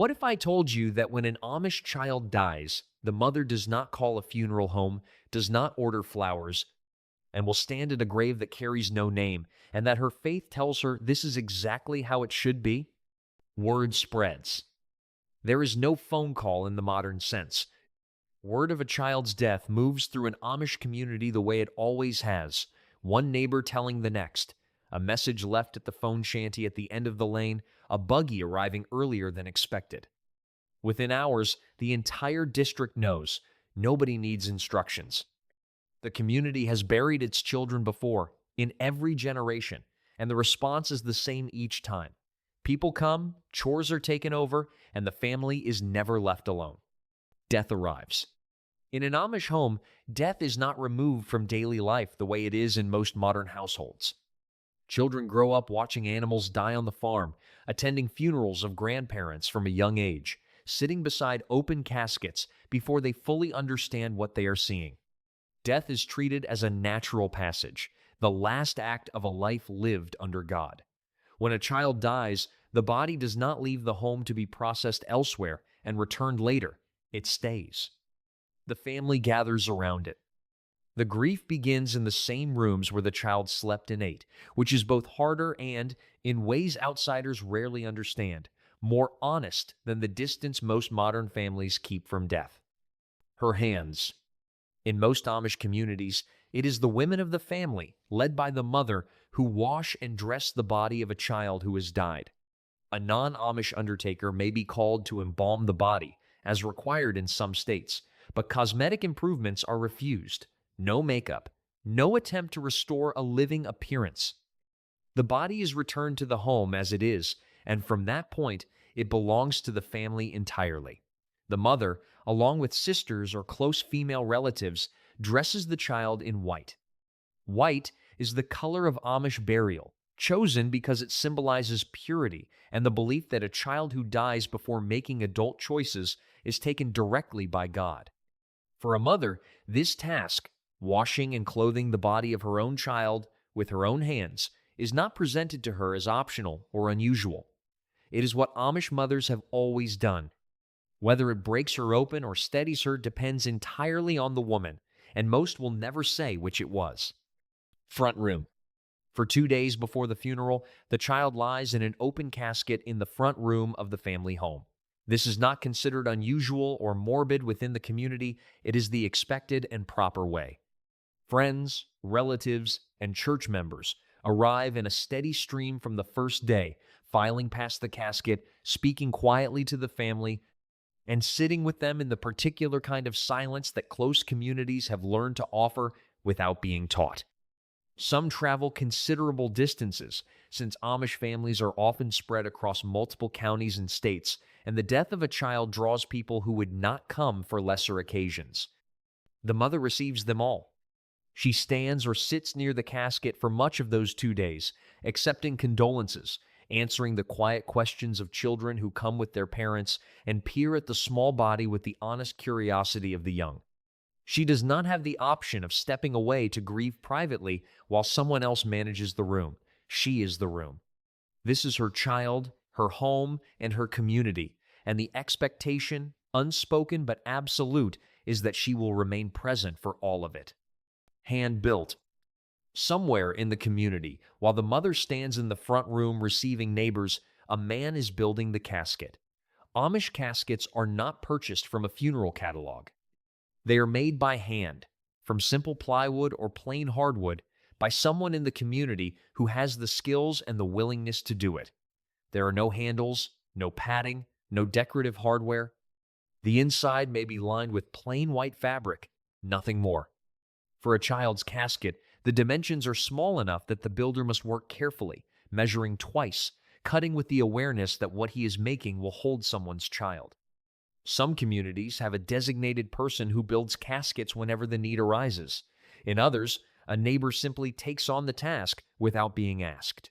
What if I told you that when an Amish child dies, the mother does not call a funeral home, does not order flowers, and will stand at a grave that carries no name, and that her faith tells her this is exactly how it should be? Word spreads. There is no phone call in the modern sense. Word of a child's death moves through an Amish community the way it always has, one neighbor telling the next, a message left at the phone shanty at the end of the lane, a buggy arriving earlier than expected. Within hours, the entire district knows. Nobody needs instructions. The community has buried its children before, in every generation, and the response is the same each time. People come, chores are taken over, and the family is never left alone. Death arrives. In an Amish home, death is not removed from daily life the way it is in most modern households. Children grow up watching animals die on the farm, attending funerals of grandparents from a young age, sitting beside open caskets before they fully understand what they are seeing. Death is treated as a natural passage, the last act of a life lived under God. When a child dies, the body does not leave the home to be processed elsewhere and returned later. It stays. The family gathers around it. The grief begins in the same rooms where the child slept and ate, which is both harder and, in ways outsiders rarely understand, more honest than the distance most modern families keep from death. Her hands. In most Amish communities, it is the women of the family, led by the mother, who wash and dress the body of a child who has died. A non-Amish undertaker may be called to embalm the body, as required in some states, but cosmetic improvements are refused. No makeup, no attempt to restore a living appearance. The body is returned to the home as it is, and from that point, it belongs to the family entirely. The mother, along with sisters or close female relatives, dresses the child in white. White is the color of Amish burial, chosen because it symbolizes purity and the belief that a child who dies before making adult choices is taken directly by God. For a mother, this task, washing and clothing the body of her own child with her own hands, is not presented to her as optional or unusual. It is what Amish mothers have always done. Whether it breaks her open or steadies her depends entirely on the woman, and most will never say which it was. Front room. For 2 days before the funeral, the child lies in an open casket in the front room of the family home. This is not considered unusual or morbid within the community. It is the expected and proper way. Friends, relatives, and church members arrive in a steady stream from the first day, filing past the casket, speaking quietly to the family, and sitting with them in the particular kind of silence that close communities have learned to offer without being taught. Some travel considerable distances, since Amish families are often spread across multiple counties and states, and the death of a child draws people who would not come for lesser occasions. The mother receives them all. She stands or sits near the casket for much of those 2 days, accepting condolences, answering the quiet questions of children who come with their parents, and peer at the small body with the honest curiosity of the young. She does not have the option of stepping away to grieve privately while someone else manages the room. She is the room. This is her child, her home, and her community, and the expectation, unspoken but absolute, is that she will remain present for all of it. Hand-built. Somewhere in the community, while the mother stands in the front room receiving neighbors, a man is building the casket. Amish caskets are not purchased from a funeral catalog. They are made by hand, from simple plywood or plain hardwood, by someone in the community who has the skills and the willingness to do it. There are no handles, no padding, no decorative hardware. The inside may be lined with plain white fabric, nothing more. For a child's casket, the dimensions are small enough that the builder must work carefully, measuring twice, cutting with the awareness that what he is making will hold someone's child. Some communities have a designated person who builds caskets whenever the need arises. In others, a neighbor simply takes on the task without being asked.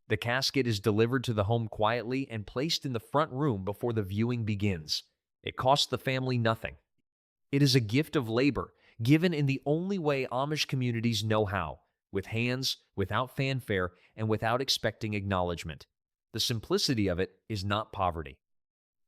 The casket is delivered to the home quietly and placed in the front room before the viewing begins. It costs the family nothing. It is a gift of labor, given in the only way Amish communities know how, with hands, without fanfare, and without expecting acknowledgement. The simplicity of it is not poverty.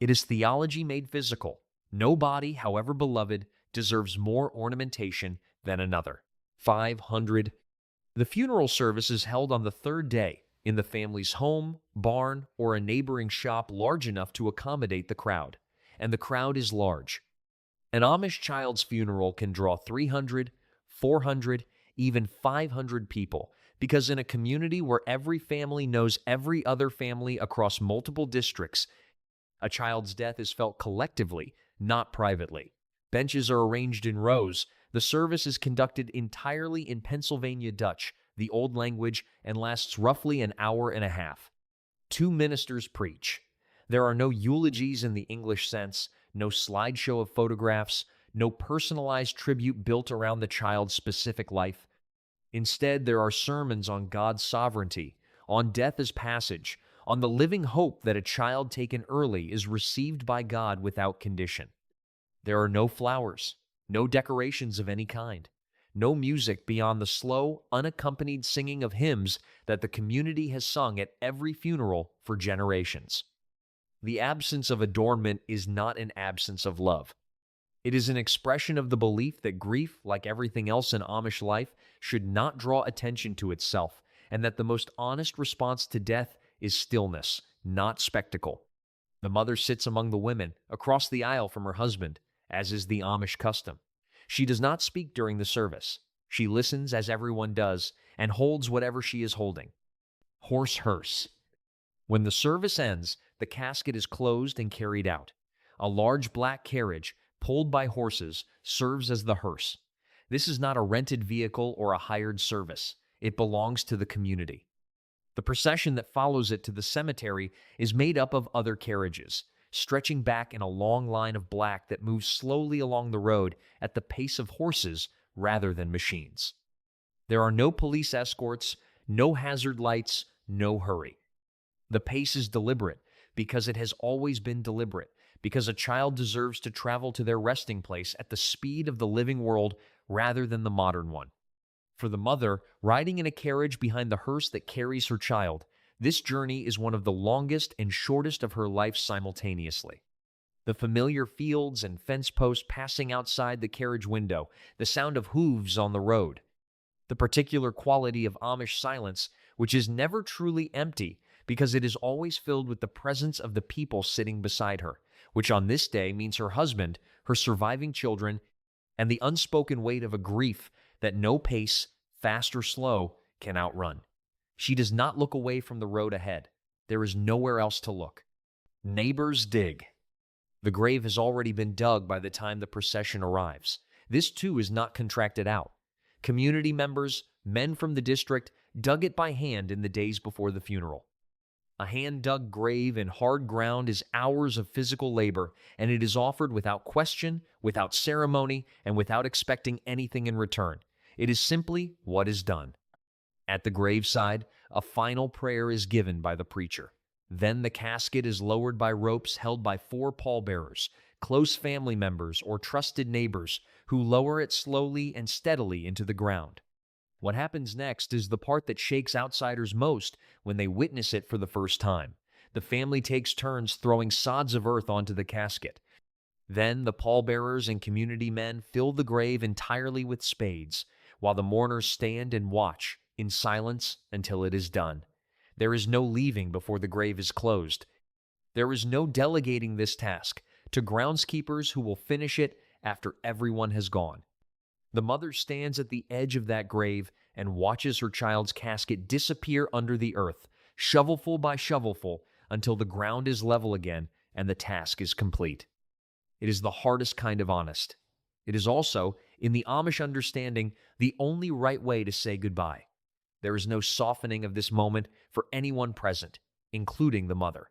It is theology made physical. No body, however beloved, deserves more ornamentation than another. 500. The funeral service is held on the third day in the family's home, barn, or a neighboring shop large enough to accommodate the crowd. And the crowd is large. An Amish child's funeral can draw 300, 400, even 500 people, because in a community where every family knows every other family across multiple districts, a child's death is felt collectively, not privately. Benches are arranged in rows. The service is conducted entirely in Pennsylvania Dutch, the old language, and lasts roughly an hour and a half. 2 ministers preach. There are no eulogies in the English sense, no slideshow of photographs, no personalized tribute built around the child's specific life. Instead, there are sermons on God's sovereignty, on death as passage, on the living hope that a child taken early is received by God without condition. There are no flowers, no decorations of any kind, no music beyond the slow, unaccompanied singing of hymns that the community has sung at every funeral for generations. The absence of adornment is not an absence of love. It is an expression of the belief that grief, like everything else in Amish life, should not draw attention to itself, and that the most honest response to death is stillness, not spectacle. The mother sits among the women, across the aisle from her husband, as is the Amish custom. She does not speak during the service. She listens as everyone does, and holds whatever she is holding. Horse hearse. When the service ends, the casket is closed and carried out. A large black carriage, pulled by horses, serves as the hearse. This is not a rented vehicle or a hired service. It belongs to the community. The procession that follows it to the cemetery is made up of other carriages, stretching back in a long line of black that moves slowly along the road at the pace of horses rather than machines. There are no police escorts, no hazard lights, no hurry. The pace is deliberate because it has always been deliberate, because a child deserves to travel to their resting place at the speed of the living world rather than the modern one. For the mother, riding in a carriage behind the hearse that carries her child, this journey is one of the longest and shortest of her life simultaneously. The familiar fields and fence posts passing outside the carriage window, the sound of hooves on the road, the particular quality of Amish silence, which is never truly empty because it is always filled with the presence of the people sitting beside her, which on this day means her husband, her surviving children, and the unspoken weight of a grief that no pace, fast or slow, can outrun. She does not look away from the road ahead. There is nowhere else to look. Neighbors dig. The grave has already been dug by the time the procession arrives. This too is not contracted out. Community members, men from the district, dug it by hand in the days before the funeral. A hand-dug grave in hard ground is hours of physical labor, and it is offered without question, without ceremony, and without expecting anything in return. It is simply what is done. At the graveside, a final prayer is given by the preacher. Then the casket is lowered by ropes held by 4 pallbearers, close family members or trusted neighbors, who lower it slowly and steadily into the ground. What happens next is the part that shakes outsiders most when they witness it for the first time. The family takes turns throwing sods of earth onto the casket. Then the pallbearers and community men fill the grave entirely with spades, while the mourners stand and watch in silence until it is done. There is no leaving before the grave is closed. There is no delegating this task to groundskeepers who will finish it after everyone has gone. The mother stands at the edge of that grave and watches her child's casket disappear under the earth, shovelful by shovelful, until the ground is level again and the task is complete. It is the hardest kind of honest. It is also, in the Amish understanding, the only right way to say goodbye. There is no softening of this moment for anyone present, including the mother.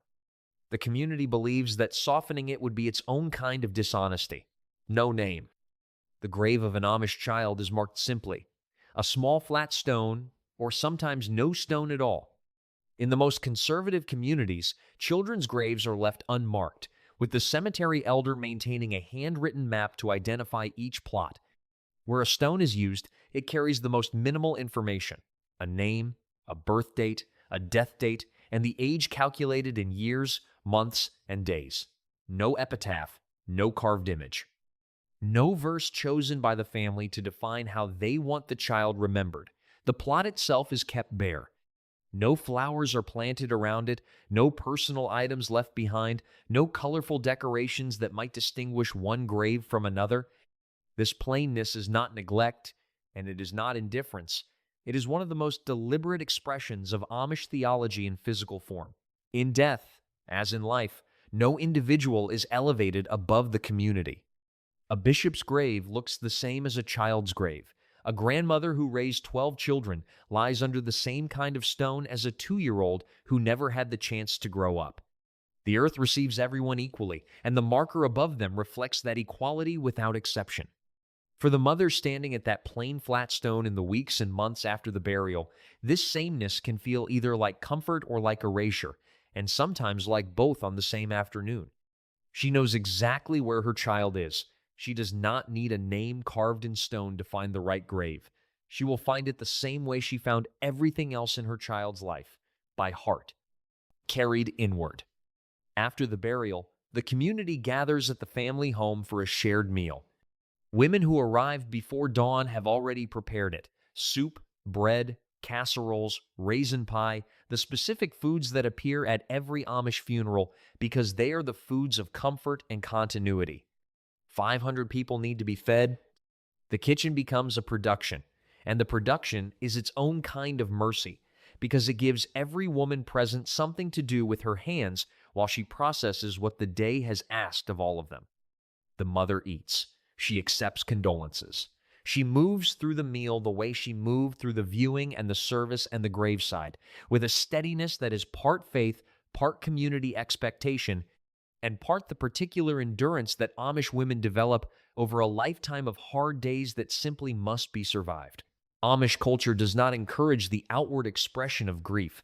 The community believes that softening it would be its own kind of dishonesty. No name. The grave of an Amish child is marked simply, a small flat stone, or sometimes no stone at all. In the most conservative communities, children's graves are left unmarked, with the cemetery elder maintaining a handwritten map to identify each plot. Where a stone is used, it carries the most minimal information: a name, a birth date, a death date, and the age calculated in years, months, and days. no epitaph, no carved image. No verse chosen by the family to define how they want the child remembered. The plot itself is kept bare. No flowers are planted around it, no personal items left behind, no colorful decorations that might distinguish one grave from another. This plainness is not neglect, and it is not indifference. It is one of the most deliberate expressions of Amish theology in physical form. In death, as in life, no individual is elevated above the community. A bishop's grave looks the same as a child's grave. A grandmother who raised 12 children lies under the same kind of stone as a 2-year-old who never had the chance to grow up. The earth receives everyone equally, and the marker above them reflects that equality without exception. For the mother standing at that plain flat stone in the weeks and months after the burial, this sameness can feel either like comfort or like erasure, and sometimes like both on the same afternoon. She knows exactly where her child is. She does not need a name carved in stone to find the right grave. She will find it the same way she found everything else in her child's life, by heart, carried inward. After the burial, the community gathers at the family home for a shared meal. Women who arrived before dawn have already prepared it: soup, bread, casseroles, raisin pie, the specific foods that appear at every Amish funeral because they are the foods of comfort and continuity. 500 people need to be fed. The kitchen becomes a production, and the production is its own kind of mercy because it gives every woman present something to do with her hands while she processes what the day has asked of all of them. The mother eats. She accepts condolences. She moves through the meal the way she moved through the viewing and the service and the graveside, with a steadiness that is part faith, part community expectation, and part the particular endurance that Amish women develop over a lifetime of hard days that simply must be survived. Amish culture does not encourage the outward expression of grief.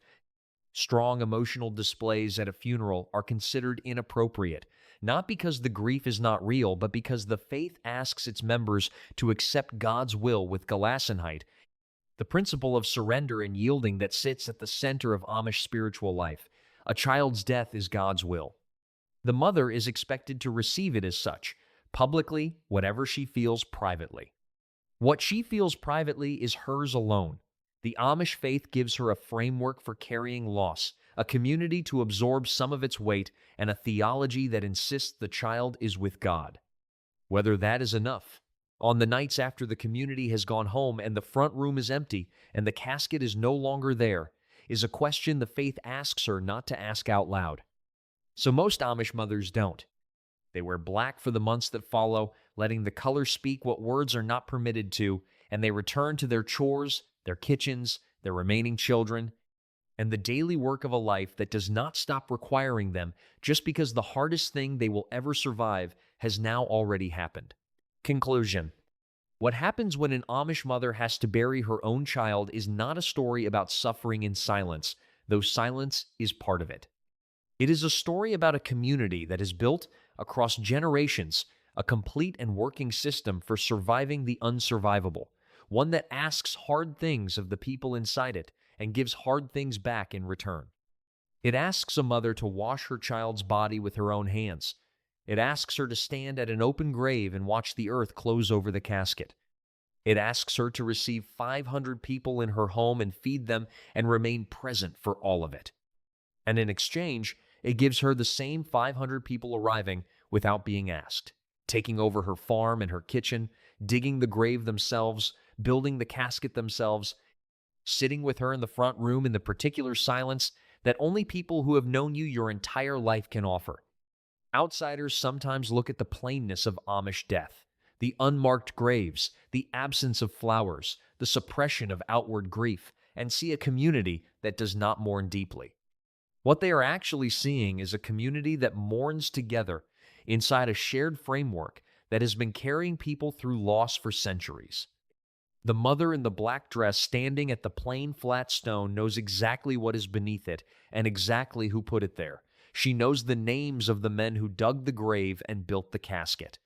Strong emotional displays at a funeral are considered inappropriate, not because the grief is not real, but because the faith asks its members to accept God's will with gelassenheit, the principle of surrender and yielding that sits at the center of Amish spiritual life. A child's death is God's will. The mother is expected to receive it as such, publicly, whatever she feels privately. What she feels privately is hers alone. The Amish faith gives her a framework for carrying loss, a community to absorb some of its weight, and a theology that insists the child is with God. Whether that is enough. On the nights after the community has gone home and the front room is empty and the casket is no longer there, is a question the faith asks her not to ask out loud. So most Amish mothers don't. They wear black for the months that follow, letting the color speak what words are not permitted to, and they return to their chores, their kitchens, their remaining children, and the daily work of a life that does not stop requiring them just because the hardest thing they will ever survive has now already happened. Conclusion. What happens when an Amish mother has to bury her own child is not a story about suffering in silence, though silence is part of it. It is a story about a community that is built across generations, a complete and working system for surviving the unsurvivable, one that asks hard things of the people inside it and gives hard things back in return. It asks a mother to wash her child's body with her own hands. It asks her to stand at an open grave and watch the earth close over the casket. It asks her to receive 500 people in her home and feed them and remain present for all of it. And in exchange, it gives her the same 500 people arriving without being asked, taking over her farm and her kitchen, digging the grave themselves, building the casket themselves, sitting with her in the front room in the particular silence that only people who have known you your entire life can offer. Outsiders sometimes look at the plainness of Amish death, the unmarked graves, the absence of flowers, the suppression of outward grief, and see a community that does not mourn deeply. What they are actually seeing is a community that mourns together inside a shared framework that has been carrying people through loss for centuries. The mother in the black dress standing at the plain flat stone knows exactly what is beneath it and exactly who put it there. She knows the names of the men who dug the grave and built the casket.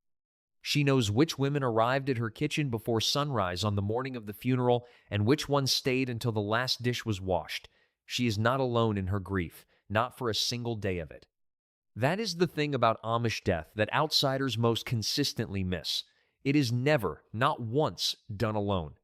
She knows which women arrived at her kitchen before sunrise on the morning of the funeral and which ones stayed until the last dish was washed. She is not alone in her grief, not for a single day of it. That is the thing about Amish death that outsiders most consistently miss. It is never, not once, done alone.